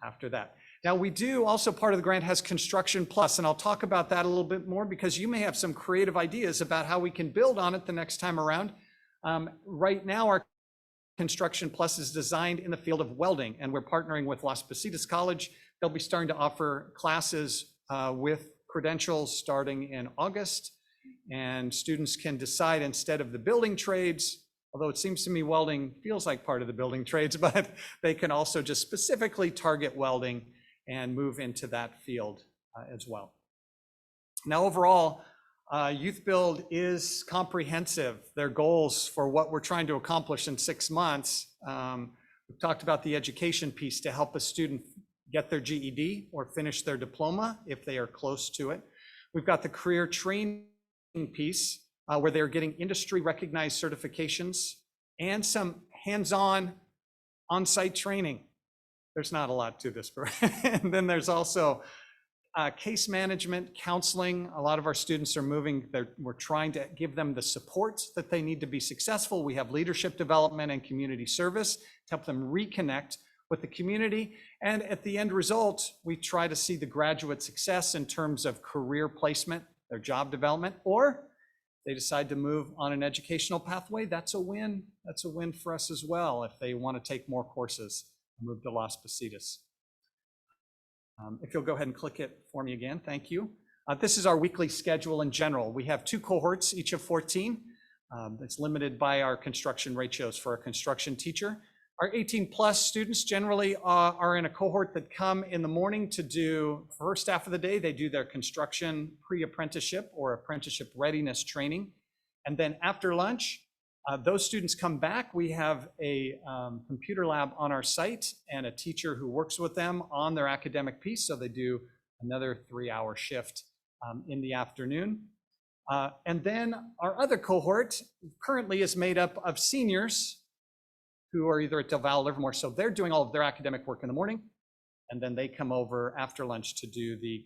after that. Now we do also, part of the grant has Construction Plus, and I'll talk about that a little bit more because you may have some creative ideas about how we can build on it the next time around. Right now, our Construction Plus is designed in the field of welding, and we're partnering with Las Positas College. They'll be starting to offer classes with credentials starting in August, and students can decide instead of the building trades, although it seems to me welding feels like part of the building trades, but they can also just specifically target welding and move into that field as well. Now, overall, Youth Build is comprehensive. Their goals for what we're trying to accomplish in 6 months. We've talked about the education piece to help a student get their GED or finish their diploma if they are close to it. We've got the career training piece where they're getting industry recognized certifications and some hands-on on-site training. There's not a lot to this. And then there's also case management, counseling. A lot of our students are moving. We're trying to give them the support that they need to be successful. We have leadership development and community service to help them reconnect with the community. And at the end result, we try to see the graduate success in terms of career placement, their job development, or they decide to move on an educational pathway. That's a win. That's a win for us as well if they want to take more courses and move to Las Positas. If you'll go ahead and click it for me again, thank you. This is our weekly schedule in general. We have 2 cohorts, each of 14. It's limited by our construction ratios for a construction teacher. Our 18+ students generally are in a cohort that come in the morning to do, first half of the day, they do their construction pre-apprenticeship or apprenticeship readiness training. And then after lunch, those students come back. We have a computer lab on our site and a teacher who works with them on their academic piece. So they do another 3-hour shift in the afternoon. And then our other cohort currently is made up of seniors who are either at Del Valle or Livermore. So they're doing all of their academic work in the morning, and then they come over after lunch to do the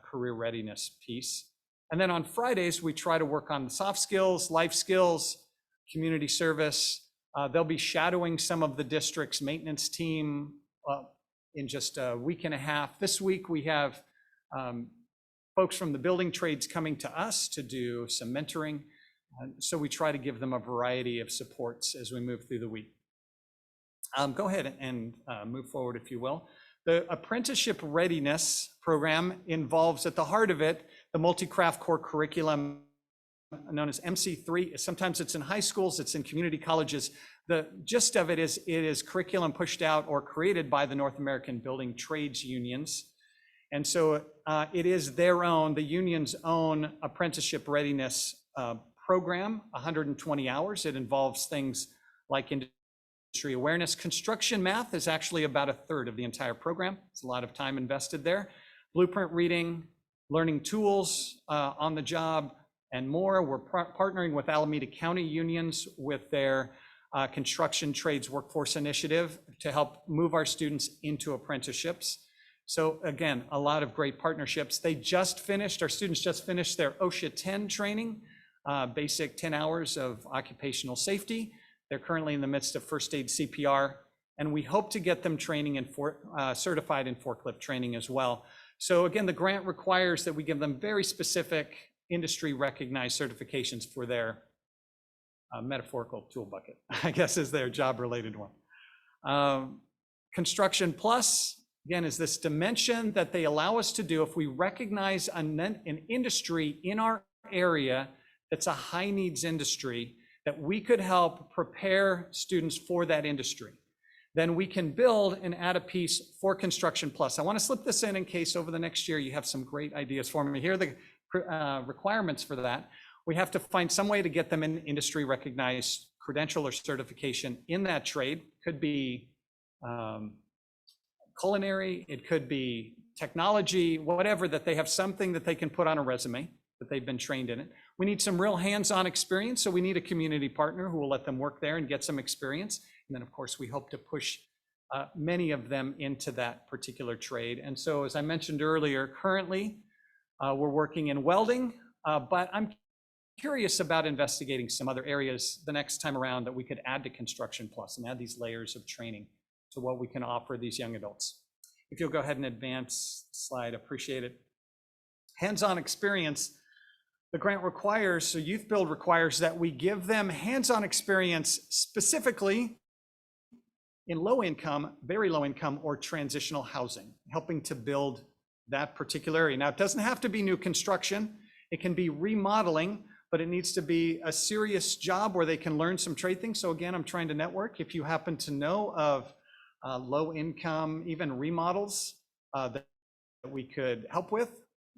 career readiness piece. And then on Fridays, we try to work on soft skills, life skills, community service. They'll be shadowing some of the district's maintenance team in just a week and a half. This week, we have folks from the building trades coming to us to do some mentoring. So we try to give them a variety of supports as we move through the week. Go ahead and move forward, if you will. The apprenticeship readiness program involves at the heart of it the multi-craft core curriculum known as MC3. Sometimes it's in high schools, it's in community colleges. The gist of it is curriculum pushed out or created by the North American Building Trades Unions. And so it is their own, the union's own apprenticeship readiness program, 120 hours. It involves things like industry awareness. Construction math is actually about 1/3 of the entire program. It's a lot of time invested there. Blueprint reading, learning tools on the job, and more. We're partnering with Alameda County unions with their construction trades workforce initiative to help move our students into apprenticeships. So again, a lot of great partnerships. Our students just finished their OSHA 10 training, basic 10 hours of occupational safety. They're currently in the midst of first aid CPR, and we hope to get them training and certified in forklift training as well. So again, the grant requires that we give them very specific industry recognized certifications for their metaphorical tool bucket, I guess is their job related one. Construction Plus, again, is this dimension that they allow us to do if we recognize an industry in our area that's a high needs industry that we could help prepare students for that industry. Then we can build and add a piece for Construction Plus. I want to slip this in case over the next year you have some great ideas for me. Here are the requirements for that. We have to find some way to get them an industry recognized credential or certification in that trade. Could be culinary, it could be technology, whatever, that they have something that they can put on a resume that they've been trained in it. We need some real hands-on experience, so we need a community partner who will let them work there and get some experience. And then, of course, we hope to push many of them into that particular trade. And so, as I mentioned earlier, currently we're working in welding, but I'm curious about investigating some other areas the next time around that we could add to Construction Plus and add these layers of training to what we can offer these young adults. If you'll go ahead and advance the slide, appreciate it. Hands-on experience. The grant requires, so Youth Build requires that we give them hands-on experience specifically in low income, very low income, or transitional housing, helping to build that particular area. Now, it doesn't have to be new construction. It can be remodeling, but it needs to be a serious job where they can learn some trade things. So again, I'm trying to network. If you happen to know of low income, even remodels that we could help with,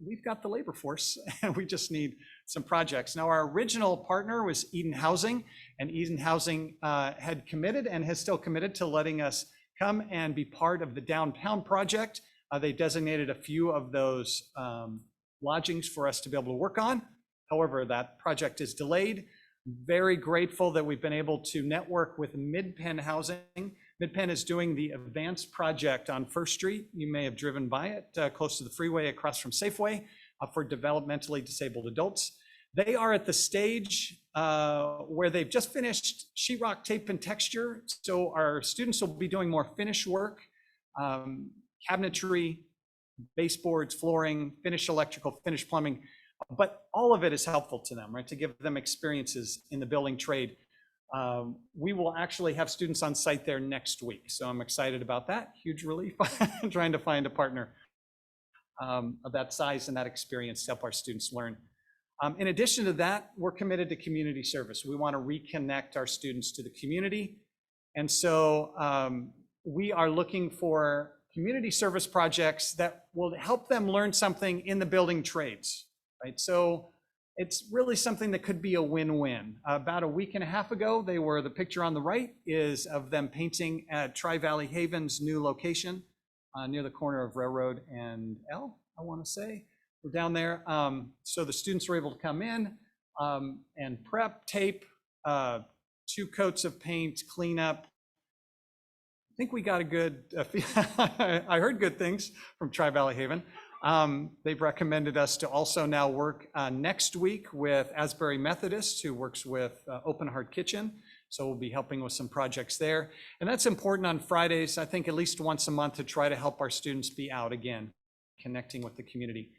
we've got the labor force and we just need some projects. Now, our original partner was Eden Housing, and Eden Housing had committed and has still committed to letting us come and be part of the downtown project. They designated a few of those lodgings for us to be able to work on. However, that project is delayed. Very grateful that we've been able to network with Mid-Penn Housing. Mid-Penn is doing the Advance project on First Street. You may have driven by it, close to the freeway across from Safeway, for developmentally disabled adults. They are at the stage where they've just finished sheetrock, tape, and texture. So our students will be doing more finish work, cabinetry, baseboards, flooring, finished electrical, finished plumbing. But all of it is helpful to them, right? To give them experiences in the building trade. We will actually have students on site there next week. So I'm excited about that. Huge relief trying to find a partner of that size and that experience to help our students learn. In addition to that, we're committed to community service. We want to reconnect our students to the community. And so we are looking for community service projects that will help them learn something in the building trades, right? So it's really something that could be a win-win. About a week and a half ago, the picture on the right is of them painting at Tri-Valley Haven's new location near the corner of Railroad and L, I want to say. We're down there. So the students were able to come in and prep, tape, 2 coats of paint, clean up. I think we got a good, I heard good things from Tri-Valley Haven. They've recommended us to also now work next week with Asbury Methodist, who works with Open Heart Kitchen. So we'll be helping with some projects there. And that's important on Fridays, I think at least once a month, to try to help our students be out again, connecting with the community,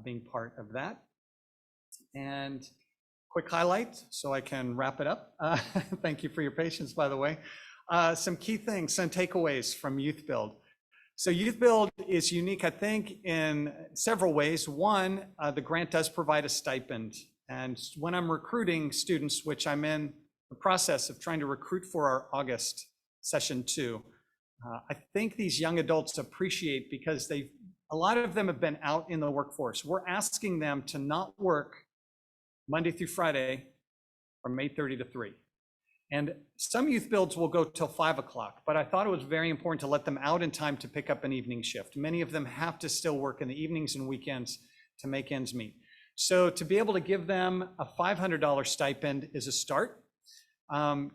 being part of that. And quick highlight so I can wrap it up. Thank you for your patience, by the way. Some key things, some takeaways from Youth Build. So Youth Build is unique, I think, in several ways. One, the grant does provide a stipend. And when I'm recruiting students, which I'm in the process of trying to recruit for our August session 2, I think these young adults appreciate, because a lot of them have been out in the workforce. We're asking them to not work Monday through Friday from 8:30 to 3. And some youth builds will go till 5 o'clock, but I thought it was very important to let them out in time to pick up an evening shift. Many of them have to still work in the evenings and weekends to make ends meet. So to be able to give them a $500 stipend is a start.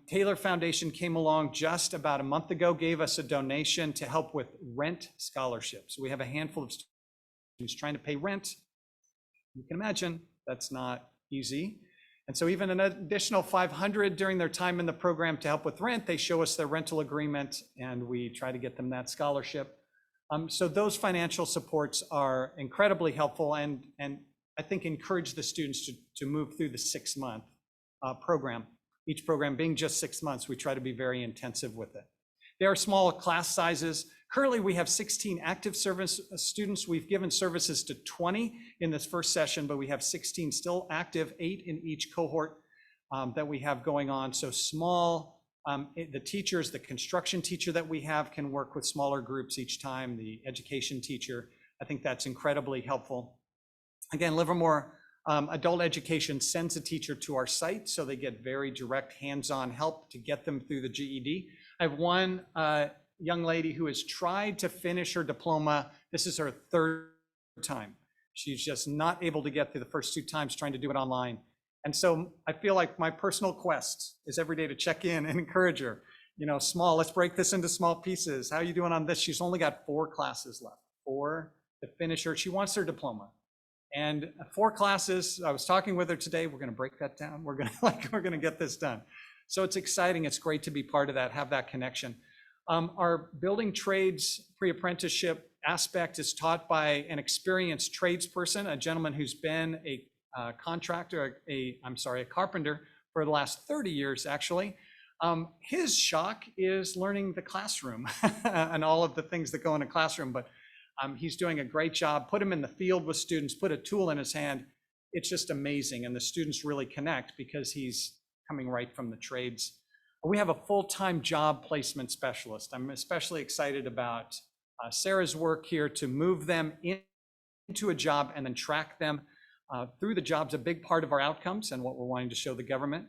Taylor Foundation came along just about a month ago, gave us a donation to help with rent scholarships. We have a handful of students trying to pay rent. You can imagine that's not easy. And so even an additional $500 during their time in the program to help with rent, they show us their rental agreement and we try to get them that scholarship. So those financial supports are incredibly helpful and I think encourage the students to move through the 6-month program. Each program being just 6 months, we try to be very intensive with it. There are small class sizes. Currently, we have 16 active service students. We've given services to 20 in this first session, but we have 16 still active, 8 in each cohort that we have going on. So small, the teachers, the construction teacher that we have can work with smaller groups each time, the education teacher. I think that's incredibly helpful. Again, Livermore Adult Education sends a teacher to our site, so they get very direct hands-on help to get them through the GED. I have one young lady who has tried to finish her diploma. This is her 3rd time. She's just not able to get through the first 2 times trying to do it online. And so I feel like my personal quest is every day to check in and encourage her. You know, let's break this into small pieces. How are you doing on this? She's only got 4 classes left, 4 to finish her. She wants her diploma. And 4 classes, I was talking with her today, we're gonna break that down. We're gonna get this done. So it's exciting, it's great to be part of that, have that connection. Our building trades pre-apprenticeship aspect is taught by an experienced tradesperson, a gentleman who's been a carpenter for the last 30 years, actually. His shock is learning the classroom and all of the things that go in a classroom, but he's doing a great job. Put him in the field with students, put a tool in his hand. It's just amazing. And the students really connect because he's coming right from the trades. We have a full-time job placement specialist. I'm especially excited about Sarah's work here to move them into a job and then track them through the job's a big part of our outcomes and what we're wanting to show the government.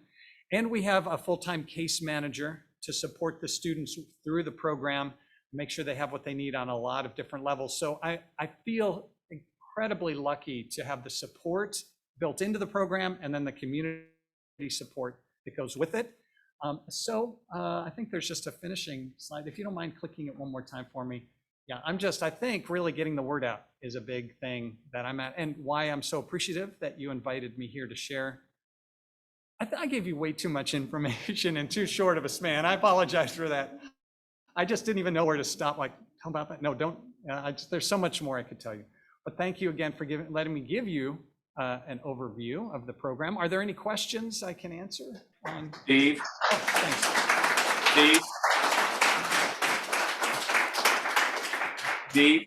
And we have a full-time case manager to support the students through the program, make sure they have what they need on a lot of different levels. So I feel incredibly lucky to have the support built into the program and then the community support that goes with it. I think there's just a finishing slide. If you don't mind clicking it one more time for me. Yeah, I think really getting the word out is a big thing that I'm at and why I'm so appreciative that you invited me here to share. I gave you way too much information in too short of a span. I apologize for that. I just didn't even know where to stop. Like, how about that? No, don't. There's so much more I could tell you. But thank you again for letting me give you an overview of the program. Are there any questions I can answer? Steve? Oh, thanks. Steve? Steve?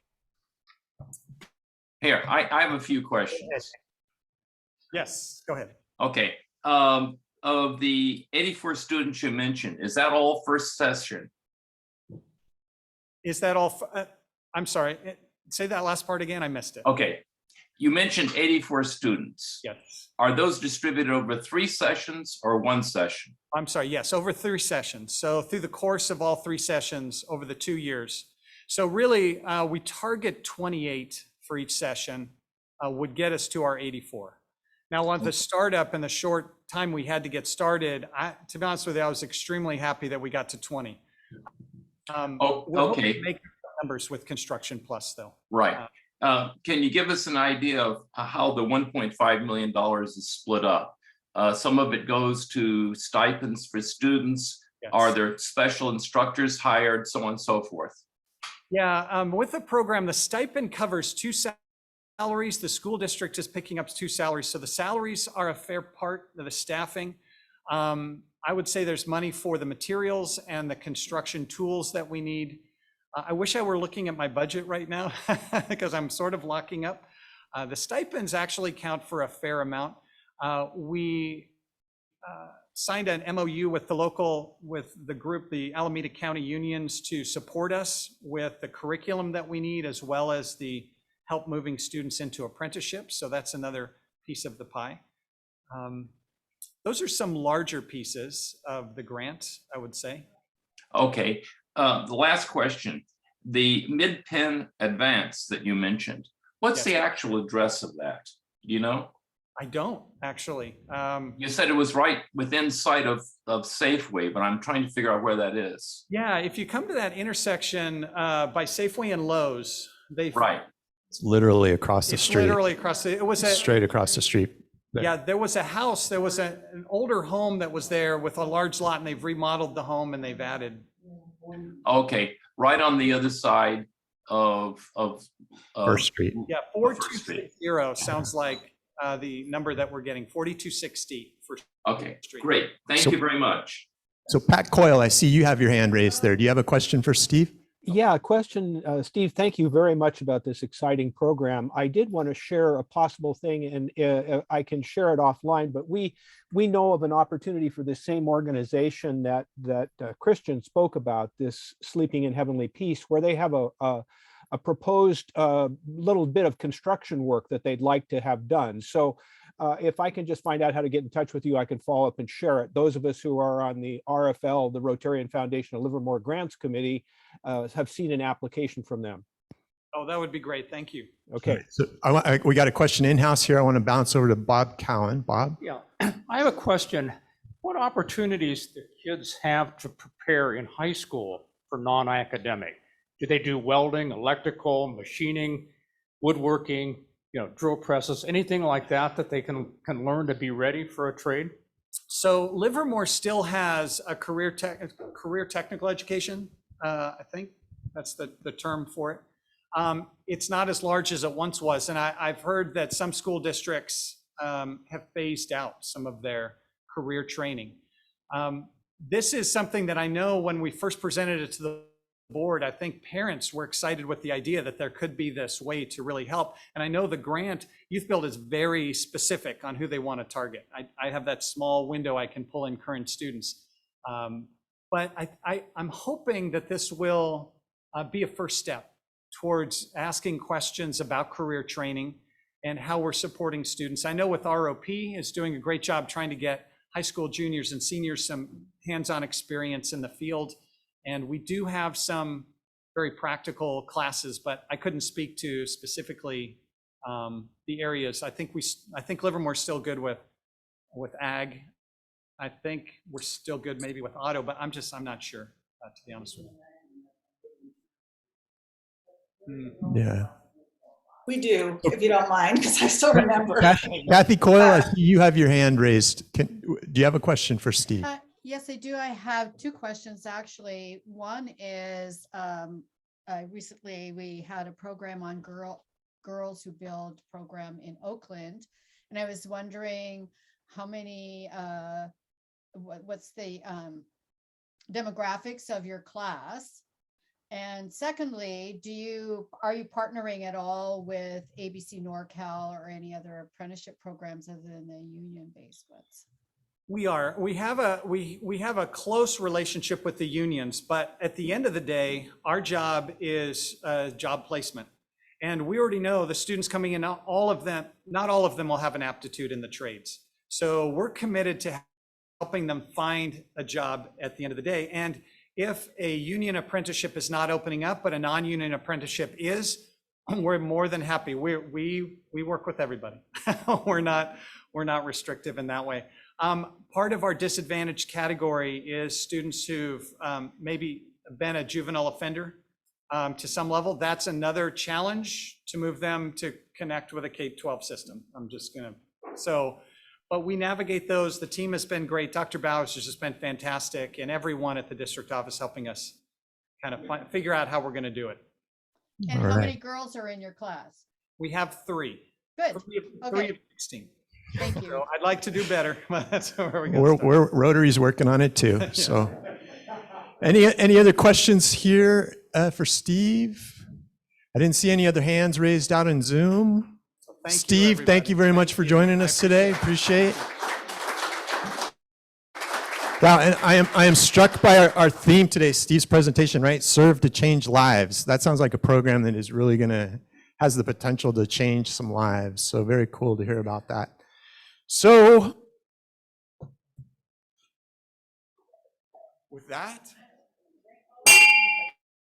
Here, I have a few questions. Yes, go ahead. Okay. Of the 84 students you mentioned, is that all first session? Is that all? I'm sorry. Say that last part again. I missed it. Okay. You mentioned 84 students. Yes. Are those distributed over 3 sessions or 1 session? I'm sorry. Yes, over 3 sessions. So through the course of all 3 sessions over the 2 years. So really, we target 28 for each session would get us to our 84. Now, on the startup and the short time we had to get started, to be honest with you, I was extremely happy that we got to 20. Okay. Make numbers with Construction Plus, though. Right. Can you give us an idea of how the $1.5 million is split up? Some of it goes to stipends for students. Yes. Are there special instructors hired, so on and so forth? Yeah, with the program, the stipend covers 2 salaries. The school district is picking up 2 salaries. So the salaries are a fair part of the staffing. I would say there's money for the materials and the construction tools that we need. I wish I were looking at my budget right now because I'm sort of locking up. The stipends actually count for a fair amount. We signed an MOU with the group, the Alameda County Unions, to support us with the curriculum that we need, as well as the help moving students into apprenticeships. So that's another piece of the pie. Those are some larger pieces of the grant, I would say. Okay. The last question, the Mid-Penn Advance that you mentioned, what's Yes. the actual address of that? Do you know? I don't actually. You said it was right within sight of Safeway, but I'm trying to figure out where that is. Yeah, if you come to that intersection by Safeway and Lowe's, Right. It's literally across the it's street. literally across the, it was a, Straight across the street. There. yeah, there was a house, there was an older home that was there with a large lot, and they've remodeled the home and they've added. Okay, right on the other side First Street. Yeah, 4260 sounds like the number that we're getting, 4260 for Okay, Street. great. Thank So- you very much. So Pat Coyle, I see you have your hand raised there. Do you have a question for Steve? Yeah, question, Steve, thank you very much about this exciting program. I did want to share a possible thing, and I can share it offline, but we know of an opportunity for this same organization that Christian spoke about, this Sleeping in Heavenly Peace, where they have a proposed little bit of construction work that they'd like to have done. So if I can just find out how to get in touch with you, I can follow up and share it. Those of us who are on the RFL, the Rotarian Foundation of Livermore Grants Committee, have seen an application from them. Oh, that would be great. Thank you. Okay. So we got a question in-house here. I want to bounce over to Bob Cowan. Bob? Yeah, I have a question. What opportunities do kids have to prepare in high school for non-academic? Do they do welding, electrical, machining, woodworking, drill presses, anything like that they can learn to be ready for a trade? So Livermore still has a career technical education. I think that's the term for it. It's not as large as it once was. And I've heard that some school districts have phased out some of their career training. This is something that I know when we first presented it to the board, I think parents were excited with the idea that there could be this way to really help. And I know the grant, Youth Build, is very specific on who they want to target. I have that small window I can pull in current students. But I'm hoping that this will be a first step towards asking questions about career training and how we're supporting students. I know with ROP is doing a great job trying to get high school juniors and seniors some hands-on experience in the field. And we do have some very practical classes, but I couldn't speak to specifically the areas. I think Livermore's still good with ag. I think we're still good maybe with auto, but I'm not sure, to be honest with you. Yeah. We do, if you don't mind, because I still remember. Kathy Coyle, I see you have your hand raised. Do you have a question for Steve? Yes, I do. I have two questions, actually. One is recently we had a program on Girls Who Build program in Oakland. And I was wondering how many, what's the demographics of your class? And secondly, are you partnering at all with ABC NorCal or any other apprenticeship programs other than the union-based ones? We are. We have a close relationship with the unions, but at the end of the day, our job is job placement. And we already know the students coming in, not all of them will have an aptitude in the trades. So we're committed to helping them find a job at the end of the day. And if a union apprenticeship is not opening up, but a non-union apprenticeship is, we're more than happy. We work with everybody. We're not restrictive in that way. Part of our disadvantaged category is students who've maybe been a juvenile offender to some level. That's another challenge to move them to connect with a K-12 system. But we navigate those. The team has been great. Dr. Bowers has just been fantastic, and everyone at the district office helping us kind of figure out how we're going to do it. And how many girls are in your class? We have 3. Good. Three of 16. Thank you. So I'd like to do better, but that's where we go. We're Rotary's working on it too. So, any other questions here for Steve? I didn't see any other hands raised out in Zoom. Steve, thank you very much for joining us today. Appreciate it. Wow, and I am struck by our theme today, Steve's presentation, right? Serve to change lives. That sounds like a program that is really has the potential to change some lives. So very cool to hear about that. So with that,